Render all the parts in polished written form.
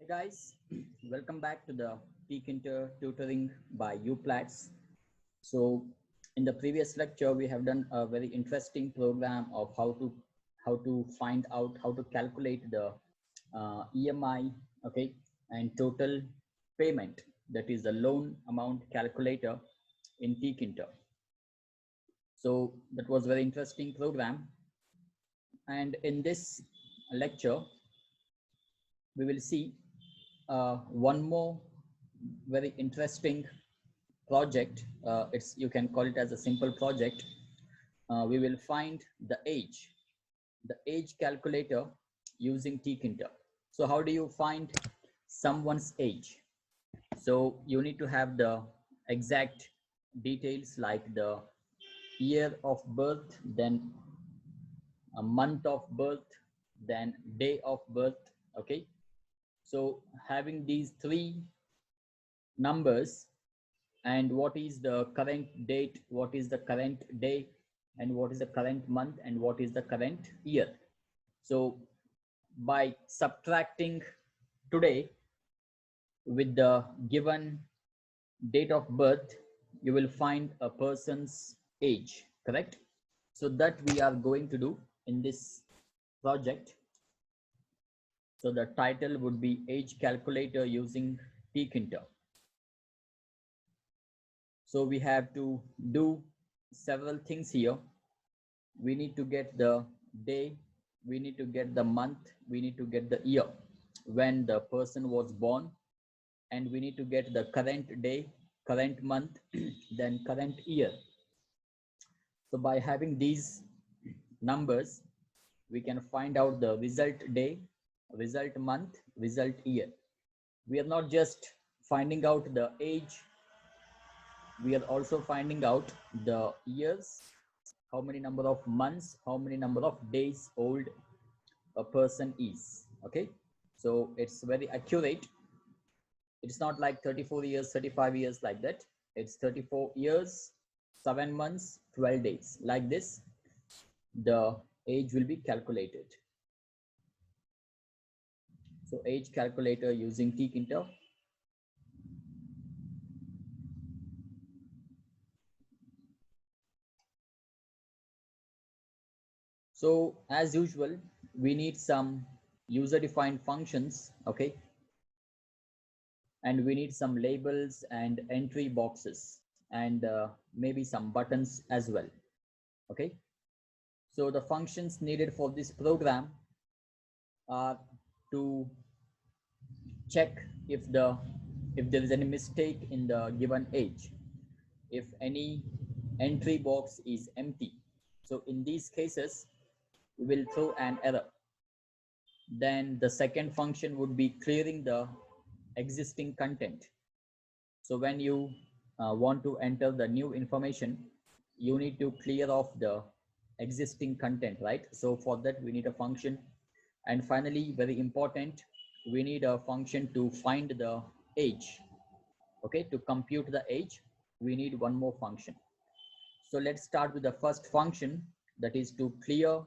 Hey guys, welcome back to the Peak Inter Tutoring by Uplats. So, in the previous lecture, we have done a very interesting program of how to find out how to calculate the EMI, okay, and total payment. That is the loan amount calculator in Peak Inter. So that was very interesting program. And in this lecture, we will see one more very interesting project. It's you can call it as a simple project. We will find the age calculator using Tkinter. So how do you find someone's age? So you need to have the exact details like the year of birth, then a month of birth, then day of birth. Okay, so having these three numbers, and what is the current date, what is the current day, and what is the current month, and what is the current year. So by subtracting today with the given date of birth, you will find a person's age, correct? So that we are going to do in this project. So the title would be age calculator using Tkinter. So we have to do several things here. We need to get the day, we need to get the month, we need to get the year when the person was born, and we need to get the current day, current month, then current year. So by having these numbers, we can find out the result day, result month, result year. We are not just finding out the age, we are also finding out the years, how many number of months, how many number of days old a person is. Okay, so it's very accurate. It's not like 34 years, 35 years like that. It's 34 years, 7 months, 12 days. Like this, the age will be calculated. So age calculator using Tkinter. So as usual, we need some user-defined functions, okay? And we need some labels and entry boxes, and maybe some buttons as well, okay? So the functions needed for this program are to check if there is any mistake in the given age, if any entry box is empty. So in these cases, we will throw an error. Then the second function would be clearing the existing content. So when you want to enter the new information, you need to clear off the existing content, right? So for that, we need a function. And finally, very important, we need a function to find the age. Okay, to compute the age, we need one more function. So let's start with the first function, that is to clear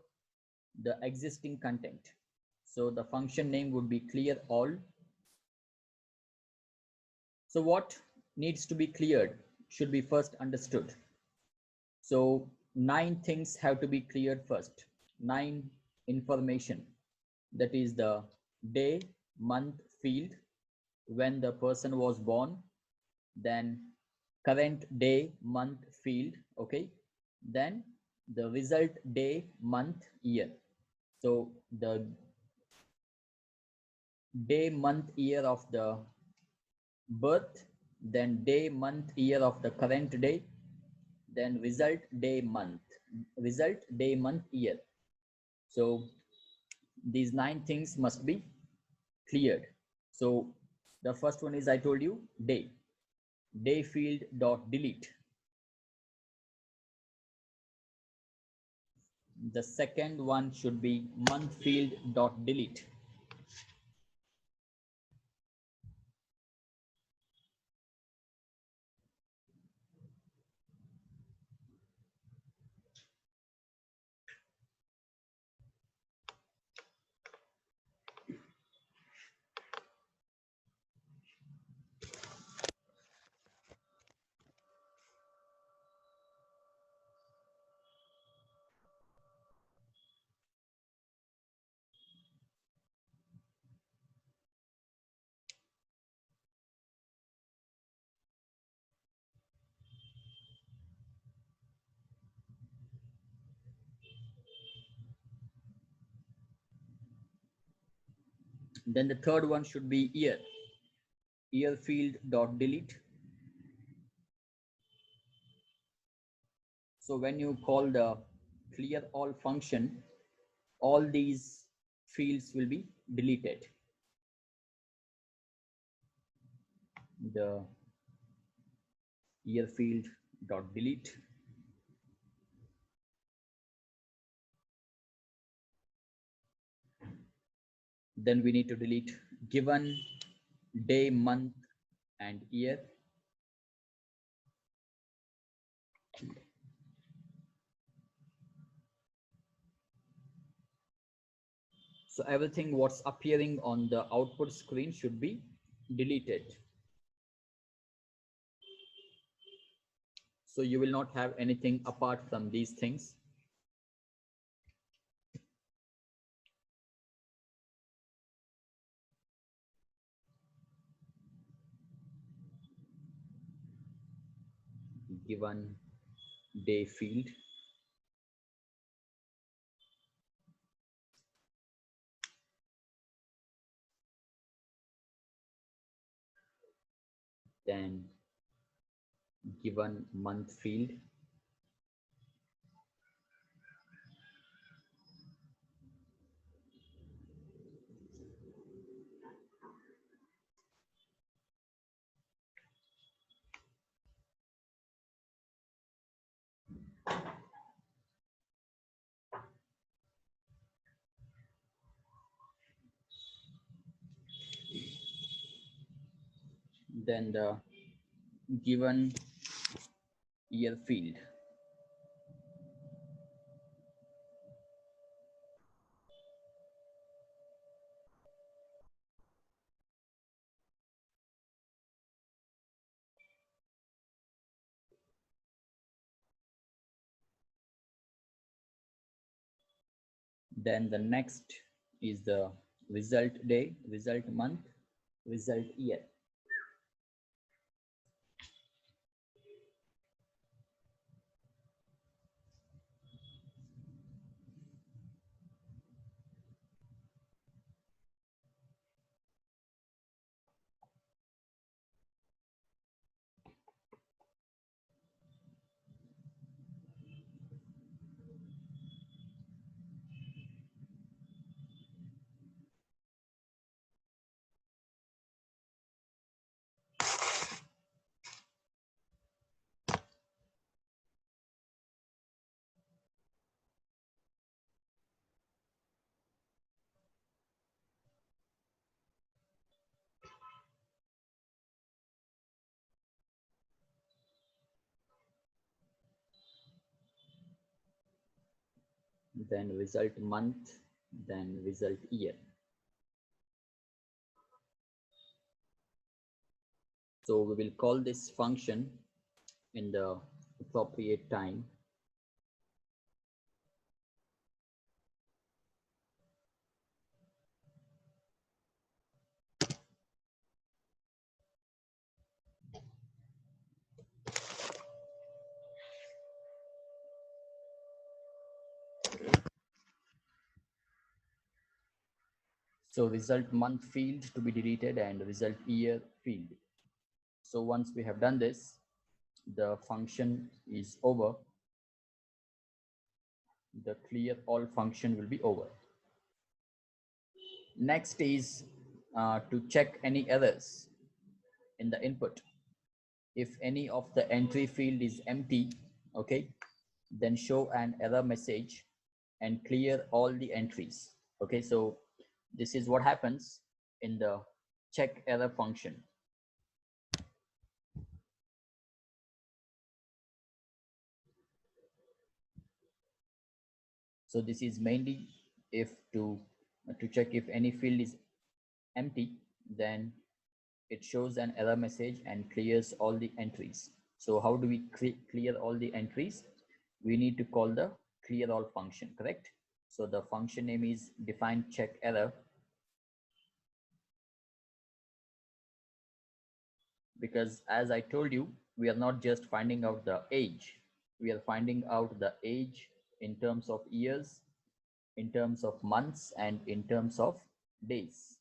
the existing content. So the function name would be clear all. So what needs to be cleared should be first understood. So 9 things have to be cleared first. 9 information, that is the day, month field, when the person was born, then current day, month field, okay, then the result day, month, year. So the day, month, year of the birth, then day, month, year of the current day, then result day, month, result day, month, year. So these 9 things must be cleared. So the first one is, I told you, day field dot delete. The second one should be month field dot delete. Then the third one should be year field dot delete. So when you call the clear all function, all these fields will be deleted. The year field dot delete. Then we need to delete given day, month, and year. So everything what's appearing on the output screen should be deleted. So you will not have anything apart from these things. Given day field. Then given month field. Then the given year field. Then the next is the result day, result month, result year. Then result month, then result year. So we will call this function in the appropriate time. So result month field to be deleted and result year field. So once we have done this, the function is over. The clear all function will be over. Next is to check any errors in the input. If any of the entry field is empty, okay, then show an error message and clear all the entries. Okay, so this is what happens in the check error function. So this is mainly if to check if any field is empty, then it shows an error message and clears all the entries. So how do we clear all the entries? We need to call the clear all function, correct? So the function name is define check error, because as I told you, we are not just finding out the age, we are finding out the age in terms of years, in terms of months, and in terms of days.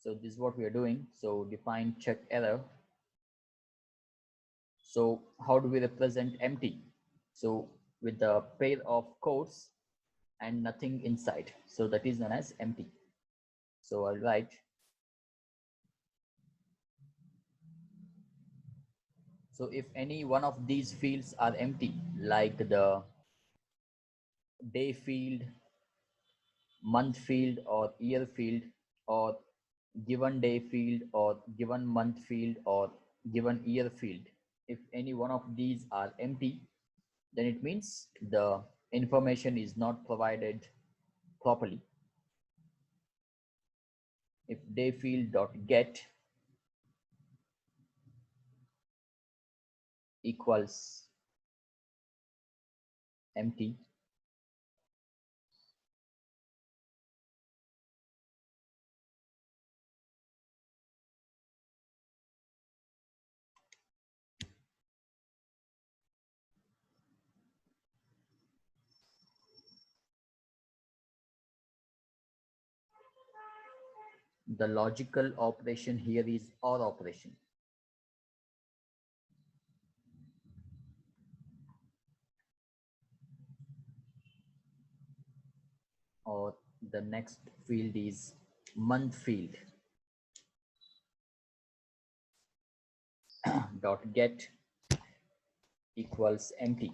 So this is what we are doing. So define check error. So how do we represent empty? So with the pair of quotes and nothing inside. So that is known as empty. So I'll write so if any one of these fields are empty, like the day field, month field, or year field, or given day field, or given month field, or given year field, if any one of these are empty, then it means the information is not provided properly. If day field dot get equals empty, the logical operation here is OR operation. Or the next field is month field dot get equals empty.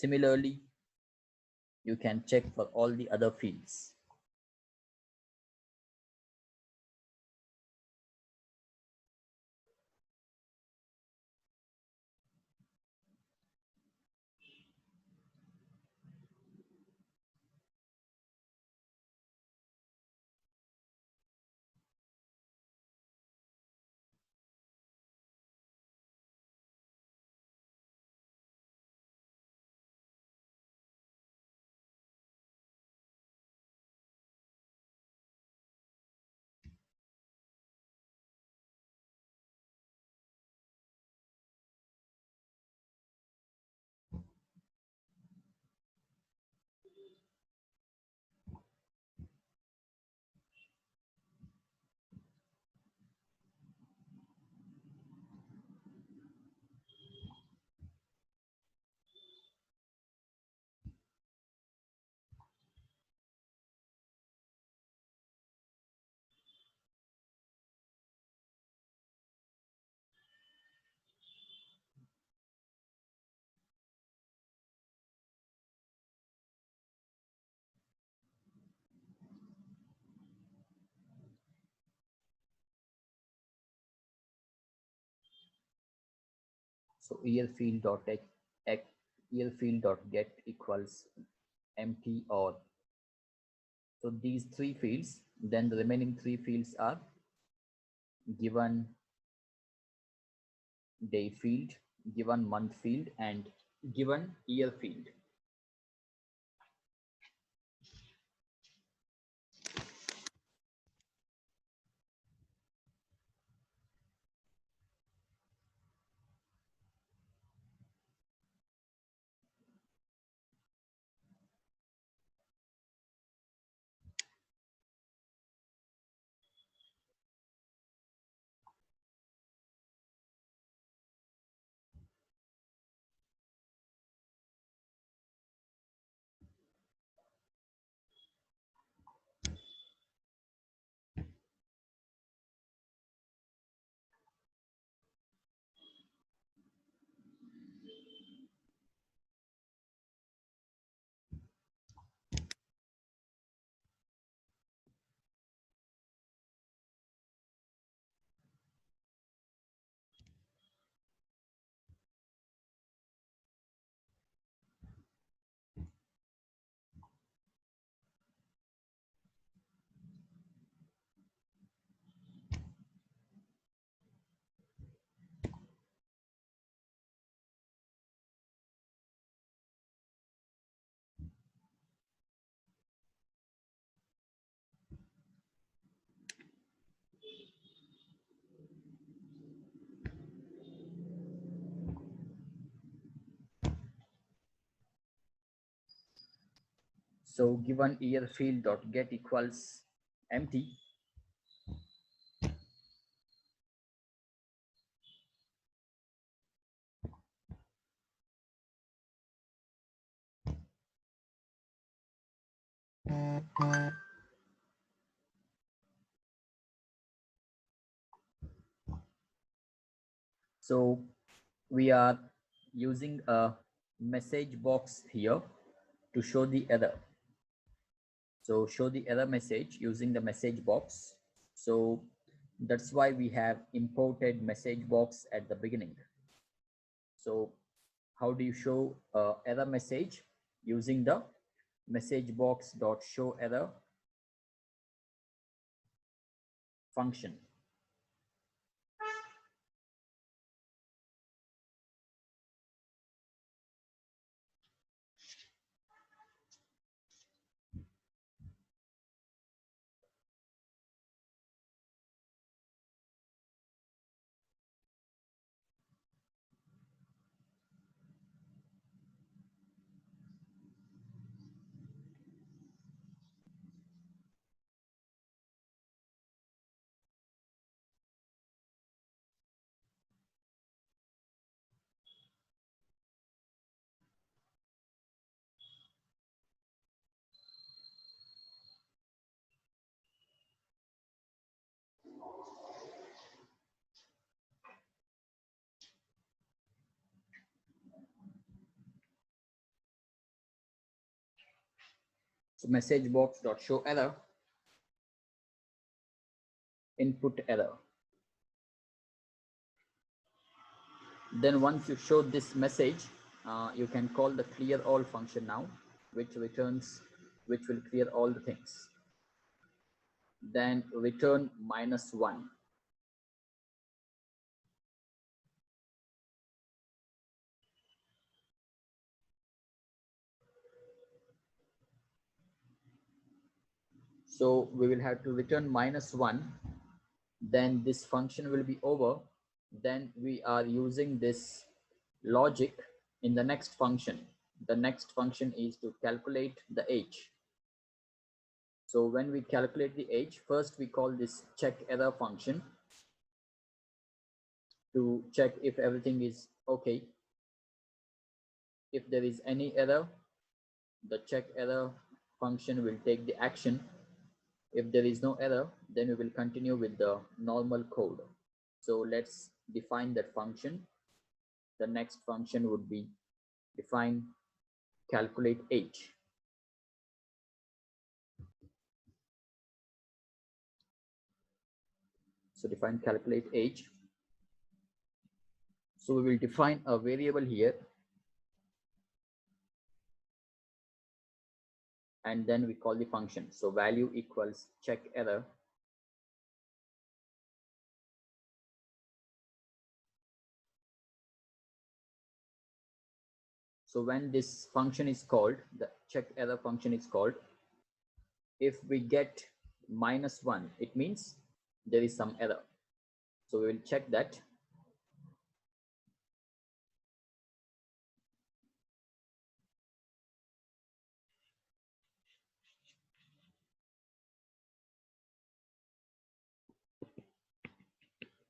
Similarly, you can check for all the other fields. So year field dot year field dot get equals empty or so these three fields, then the remaining three fields are given day field, given month field, and given year field. So given year field dot get equals empty. So we are using a message box here to show the error. So show the error message using the message box. So that's why we have imported message box at the beginning. So how do you show error message? Using the message box dot show error function. So message box dot show error, input error. Then once you show this message, you can call the clear all function now, which will clear all the things. Then return -1. So we will have to return -1. Then this function will be over. Then we are using this logic in the next function. The next function is to calculate the age. So when we calculate the age, first we call this check error function to check if everything is okay. If there is any error, the check error function will take the action. If there is no error, then we will continue with the normal code. So let's define that function. The next function would be define calculate age. So define calculate age. So we will define a variable here, and then we call the function. So value equals check error. So when this function is called, the check error function is called, if we get -1, it means there is some error. So we will check that.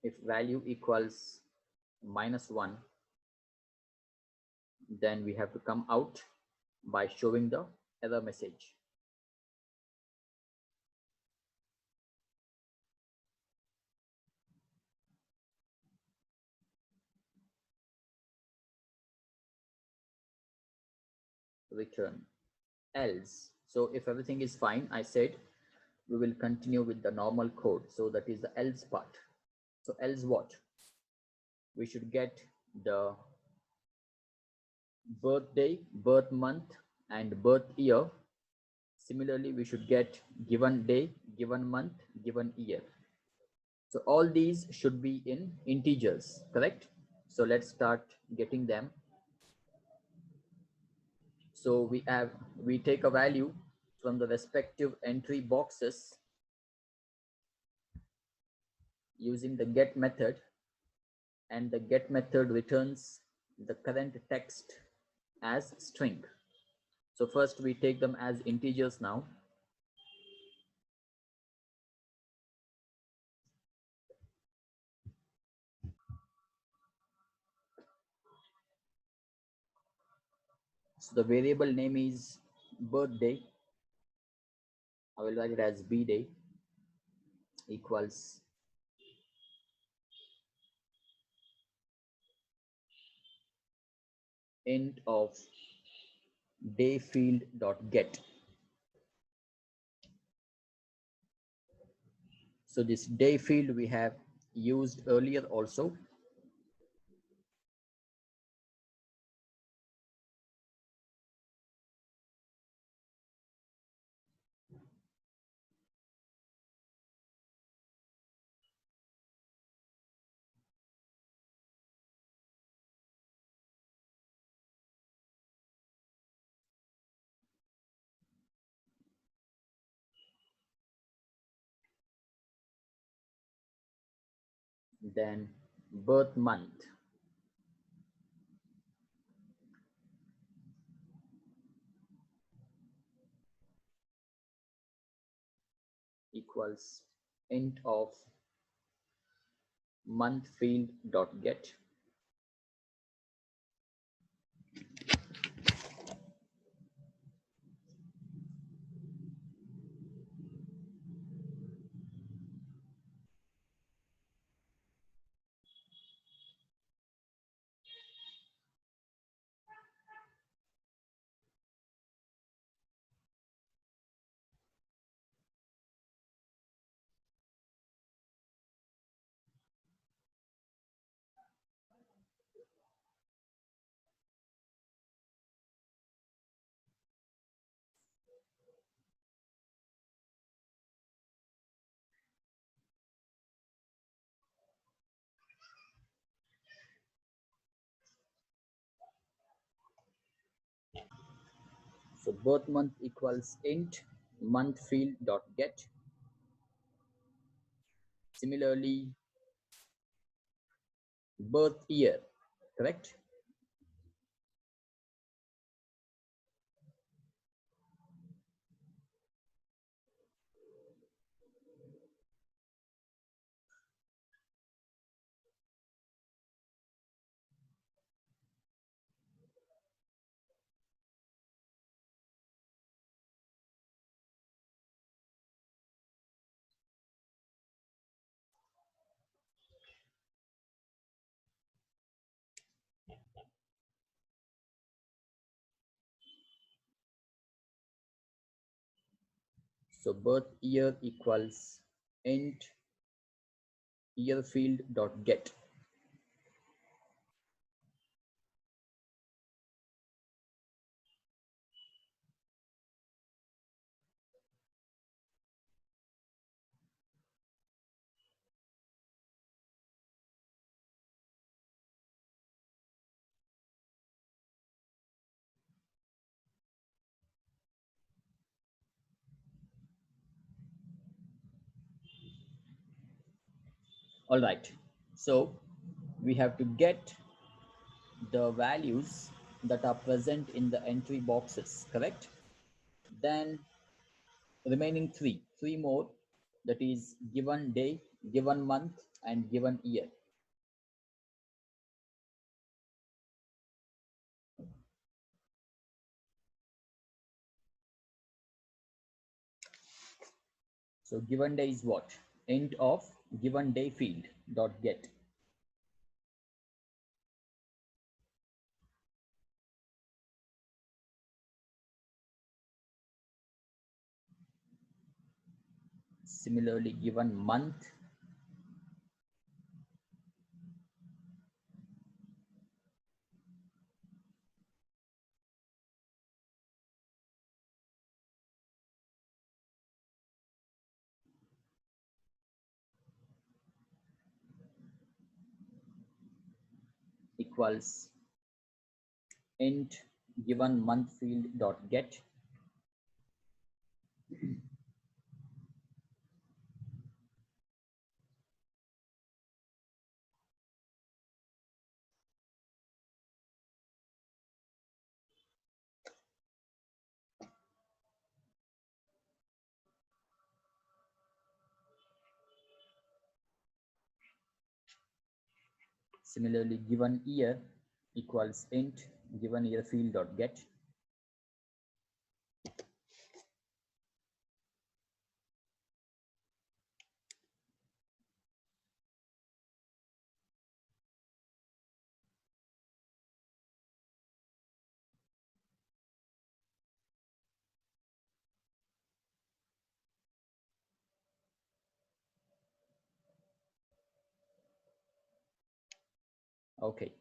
If value equals -1, then we have to come out by showing the error message. Return else. So if everything is fine, I said we will continue with the normal code. So that is the else part. So else what? We should get the birthday, birth month, and birth year. Similarly, we should get given day, given month, given year. So all these should be in integers, correct? So let's start getting them. So we take a value from the respective entry boxes using the get method, and the get method returns the current text as string. So first we take them as integers now. So the variable name is birthday. I will write it as bday equals int of day field dot get. So this day field we have used earlier also. Then birth month equals int of month field dot get. So birth month equals int month field dot get. Similarly, birth year, correct? So birth year equals int year field dot get. All right. So we have to get the values that are present in the entry boxes, correct? Then remaining three more, that is given day, given month, and given year. So given day is what? Int of given day field dot get. Similarly, given month equals int given month field dot get. Similarly, given year equals int given year field dot get. Okay,